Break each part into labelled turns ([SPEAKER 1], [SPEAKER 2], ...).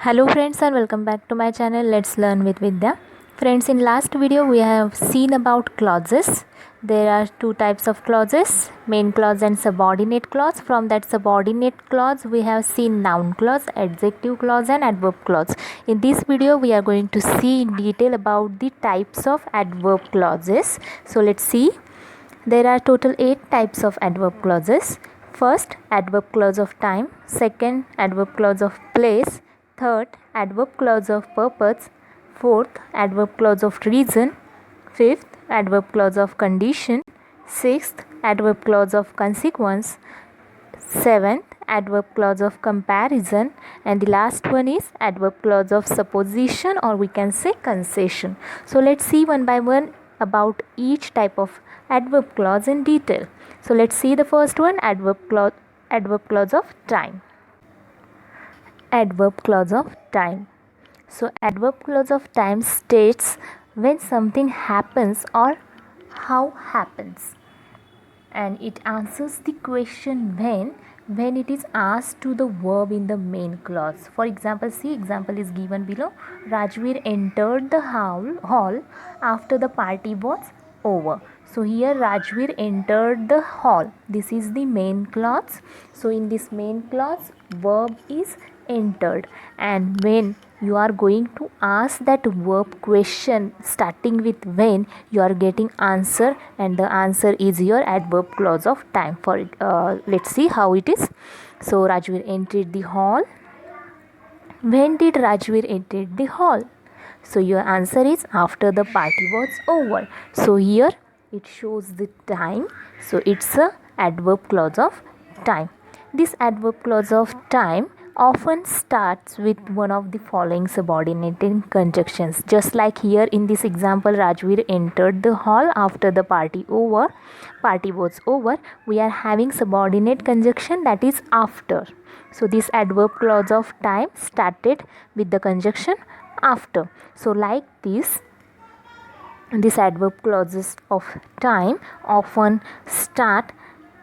[SPEAKER 1] Hello friends and welcome back to my channel. Let's learn with Vidya. Friends, in last video we have seen about clauses. There are two types of clauses, main clause and subordinate clause. From that subordinate clause we have seen noun clause, adjective clause and adverb clause. In this video we are going to see in detail about the types of adverb clauses. So let's see. There are total 8 types of adverb clauses. First, adverb clause of time. Second, adverb clause of place. Third, adverb clause of purpose. Fourth, adverb clause of reason. Fifth, adverb clause of condition. Sixth, adverb clause of consequence. Seventh, adverb clause of comparison. And the last one is adverb clause of supposition, or we can say concession. So let's see one by one about each type of adverb clause in detail. So let's see the first one, adverb clause of time. Adverb clause of time. So adverb clause of time states when something happens or how happens, and it answers the question when it is asked to the verb in the main clause. For example, see, example is given below. Rajveer entered the hall after the party was over. So here Rajveer entered the hall. This is the main clause. So in this main clause, verb is entered, and when you are going to ask that verb question starting with when, you are getting answer, and the answer is your adverb clause of time. For let's see how it is. So Rajveer entered the hall. When did Rajveer enter the hall? So your answer is after the party was over. So here it shows the time. So it's a adverb clause of time. This adverb clause of time often starts with one of the following subordinating conjunctions. Just like here in this example, Rajveer entered the hall after the party was over. We are having subordinate conjunction, that is after. So this adverb clause of time started with the conjunction after. So like this adverb clauses of time often start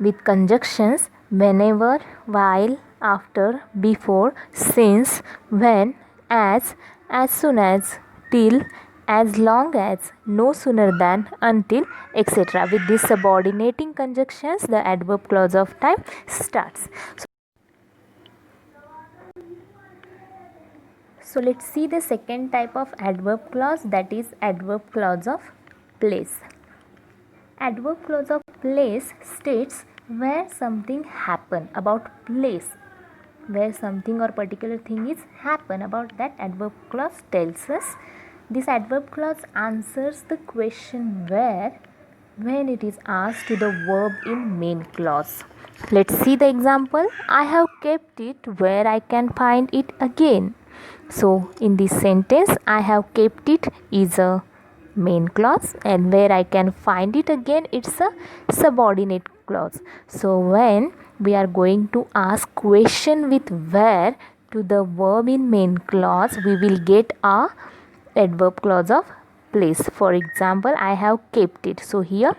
[SPEAKER 1] with conjunctions whenever, while, after, before, since, when, as soon as, till, as long as, no sooner than, until, etc. With these subordinating conjunctions, the adverb clause of time starts. So let's see the second type of adverb clause, that is adverb clause of place. Adverb clause of place states where something happen, about place, where something or particular thing is happen, about that adverb clause tells us. This adverb clause answers the question where when it is asked to the verb in main clause. Let's see the example. I have kept it where I can find it again. So in this sentence, I have kept it is a main clause, and where I can find it again, it's a subordinate clause. So when we are going to ask question with where to the verb in main clause, we will get a adverb clause of place. For example, I have kept it. So here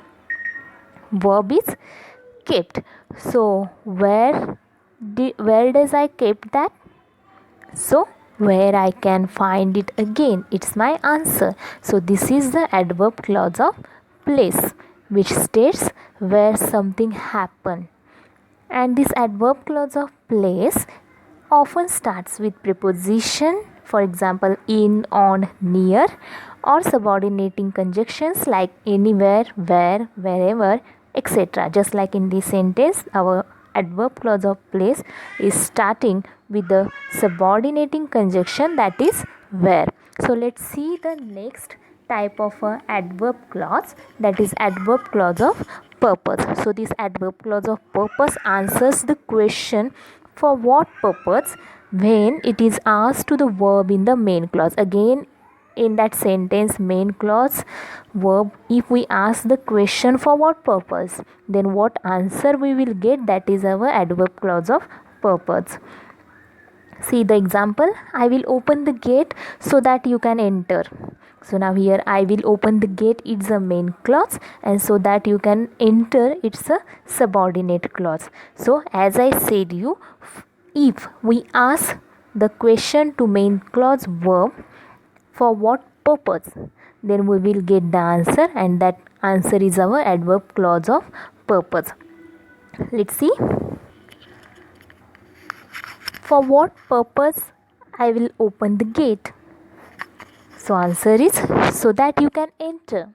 [SPEAKER 1] verb is kept. So where does I kept that? So where I can find it again, it's my answer. So this is the adverb clause of place, which states where something happened. And this adverb clause of place often starts with preposition, for example in, on, near, or subordinating conjunctions like anywhere, where, wherever, etc. Just like in this sentence, our adverb clause of place is starting with the subordinating conjunction, that is where. So let's see the next type of adverb clause, that is adverb clause of purpose. So this adverb clause of purpose answers the question for what purpose when it is asked to the verb in the main clause. Again, in that sentence main clause verb, if we ask the question for what purpose, then what answer we will get, that is our adverb clause of purpose. See the example. I will open the gate so that you can enter. So now here I will open the gate, it's a main clause, and so that you can enter, it's a subordinate clause. So as I said you, if we ask the question to main clause verb for what purpose, then we will get the answer, and that answer is our adverb clause of purpose. Let's see. For what purpose I will open the gate? So answer is so that you can enter.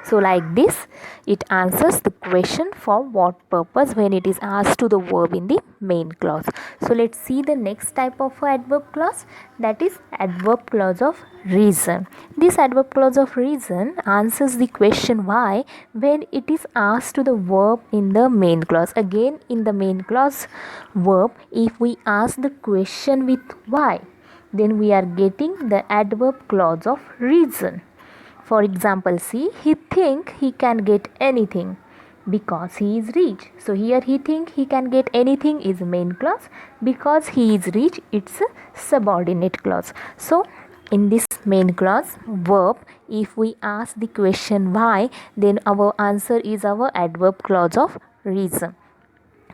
[SPEAKER 1] So like this, it answers the question for what purpose when it is asked to the verb in the main clause. So let's see the next type of adverb clause, that is adverb clause of reason. This adverb clause of reason answers the question why when it is asked to the verb in the main clause. Again, in the main clause verb, if we ask the question with why, then we are getting the adverb clause of reason. For example, see, he think he can get anything because he is rich. So here he think he can get anything is main clause. Because he is rich, it's a subordinate clause. So in this main clause verb, if we ask the question why, then our answer is our adverb clause of reason.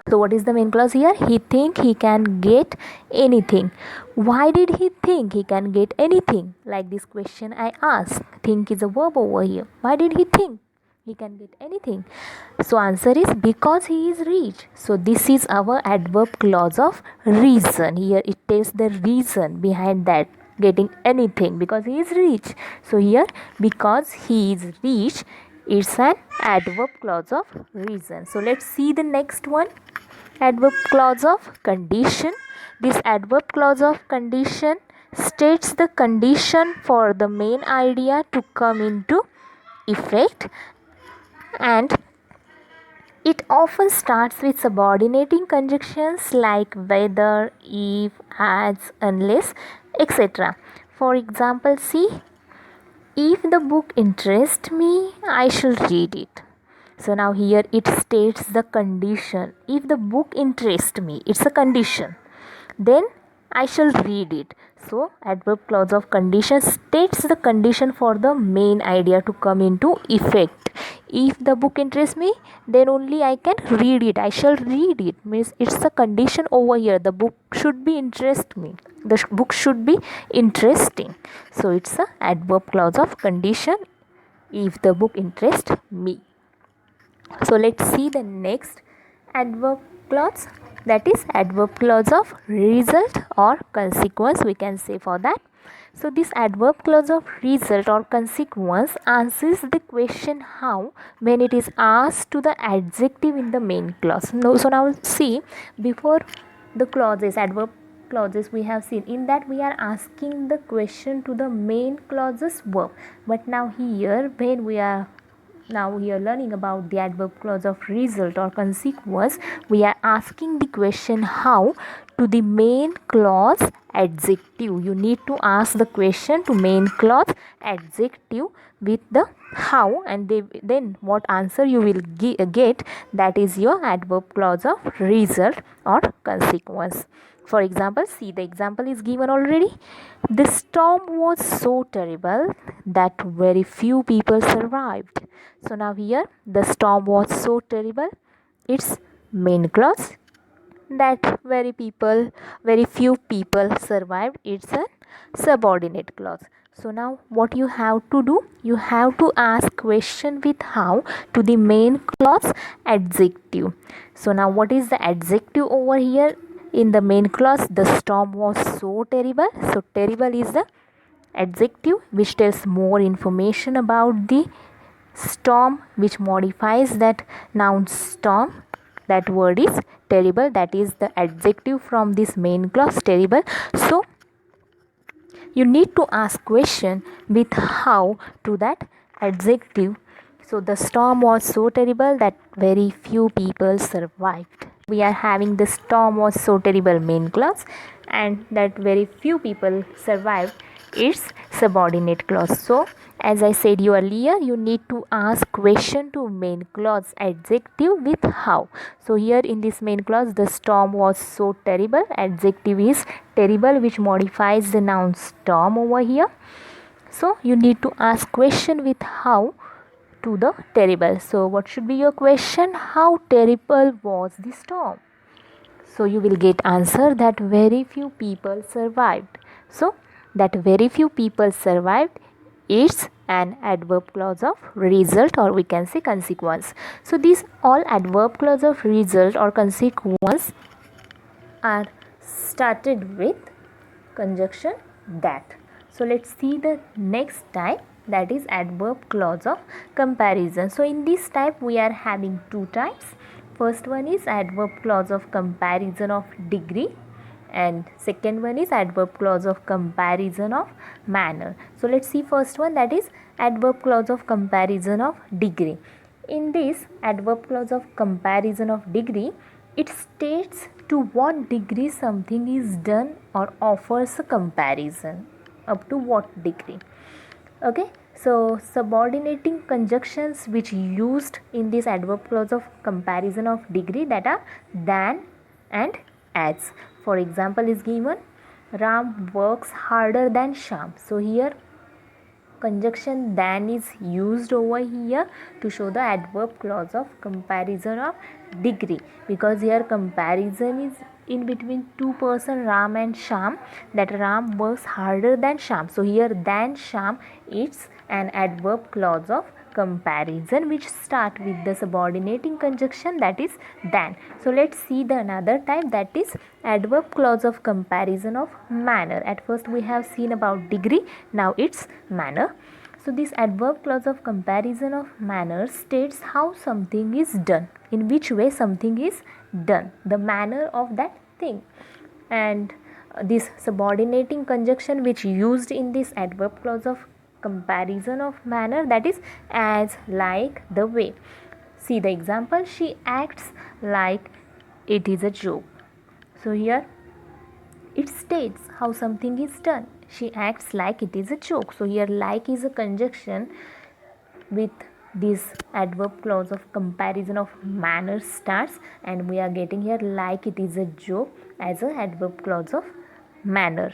[SPEAKER 1] So what is the main clause here? He think he can get anything. Why did he think he can get anything? Like this question I asked. Think is a verb over here. Why did he think he can get anything? So answer is because he is rich. So this is our adverb clause of reason. Here it tells the reason behind that getting anything, because he is rich. So here because he is rich, it's an adverb clause of reason. So let's see the next one. Adverb clause of condition. This adverb clause of condition states the condition for the main idea to come into effect, and it often starts with subordinating conjunctions like whether, if, as, unless, etc. For example, see, if the book interests me, I shall read it. So now here it states the condition. If the book interests me, it's a condition, then I shall read it. So adverb clause of condition states the condition for the main idea to come into effect. If the book interests me, then only I can read it. I shall read it. Means it's a condition over here. The book should be interest me. The book should be interesting. So it's a adverb clause of condition. If the book interests me. So let's see the next adverb clause, that is adverb clause of result or consequence, we can say for that. So this adverb clause of result or consequence answers the question how when it is asked to the adjective in the main clause. So now see, before the clauses, adverb clauses we have seen, in that we are asking the question to the main clauses verb. But now here when we are learning about the adverb clause of result or consequence, we are asking the question how to the main clause adjective. You need to ask the question to main clause adjective with the how, and then what answer you will get, that is your adverb clause of result or consequence. For example, see, the example is given already. The storm was so terrible that very few people survived. So now here the storm was so terrible, it's main clause. That very few people survived, it's a subordinate clause. So now what you have to do, you have to ask question with how to the main clause adjective. So now what is the adjective over here? In the main clause, the storm was so terrible. So terrible is the adjective which tells more information about the storm, which modifies that noun storm. That word is terrible. That is the adjective from this main clause, terrible. So you need to ask question with how to that adjective. So the storm was so terrible that very few people survived. We are having the storm was so terrible main clause, and that very few people survived, it's subordinate clause. So as I said you earlier, you need to ask question to main clause adjective with how. So here in this main clause, the storm was so terrible, adjective is terrible which modifies the noun storm over here. So you need to ask question with how to the terrible. So what should be your question? How terrible was the storm? So you will get answer that very few people survived. So that very few people survived is an adverb clause of result, or we can say consequence. So these all adverb clause of result or consequence are started with conjunction that. So let's see the next type, that is adverb clause of comparison. So in this type we are having two types. First one is adverb clause of comparison of degree, and second one is adverb clause of comparison of manner. So let's see first one, that is adverb clause of comparison of degree. In this adverb clause of comparison of degree, it states to what degree something is done or offers a comparison, up to what degree. Okay, so subordinating conjunctions which used in this adverb clause of comparison of degree, that are than and as. For example is given, Ram works harder than Sham. So here conjunction than is used over here to show the adverb clause of comparison of degree, because here comparison is in between two person Ram and Sham, that Ram works harder than Sham. So here than Sham, it's an adverb clause of comparison which start with the subordinating conjunction, that is than. So let's see the another type, that is adverb clause of comparison of manner. At first we have seen about degree, now it's manner. So this adverb clause of comparison of manner states how something is done, in which way something is done, the manner of that thing. And this subordinating conjunction which used in this adverb clause of comparison of manner, that is as, like, the way. See the example, she acts like it is a joke. So here it states how something is done. She acts like it is a joke. So here like is a conjunction with this adverb clause of comparison of manner starts, and we are getting here like it is a joke as a adverb clause of manner.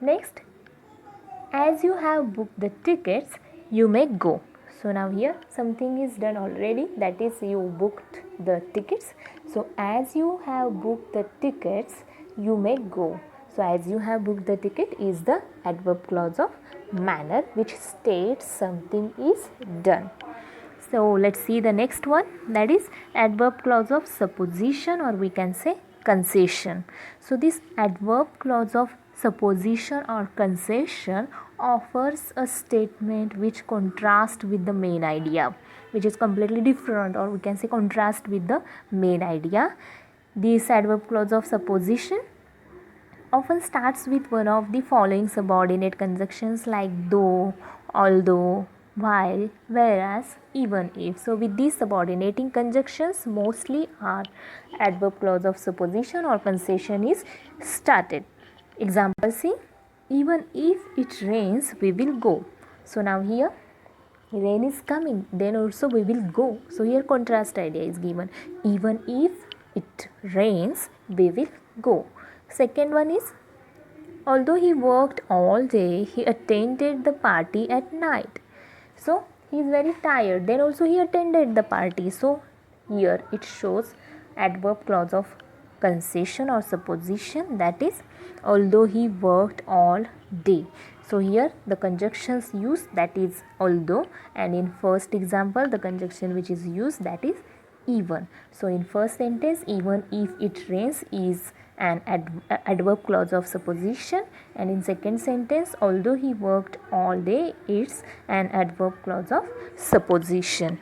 [SPEAKER 1] Next, as you have booked the tickets, you may go. So now here something is done already, that is you booked the tickets. So as you have booked the tickets, you may go. So as you have booked the ticket is the adverb clause of manner which states something is done. So let's see the next one, that is adverb clause of supposition, or we can say concession. So this adverb clause of supposition or concession offers a statement which contrasts with the main idea, which is completely different, or we can say contrast with the main idea. This adverb clause of supposition often starts with one of the following subordinate conjunctions like though, although, while, whereas, even if. So with these subordinating conjunctions mostly our adverb clause of supposition or concession is started. Example C, even if it rains we will go. So now here rain is coming, then also we will go. So here contrast idea is given, even if it rains we will go. Second one is, although he worked all day, he attended the party at night. So he is very tired, then also he attended the party. So here it shows adverb clause of concession or supposition, that is although he worked all day. So here the conjunctions used, that is although, and in first example the conjunction which is used, that is even. So in first sentence, even if it rains is an adverb clause of supposition, and in second sentence, although he worked all day, it's an adverb clause of supposition.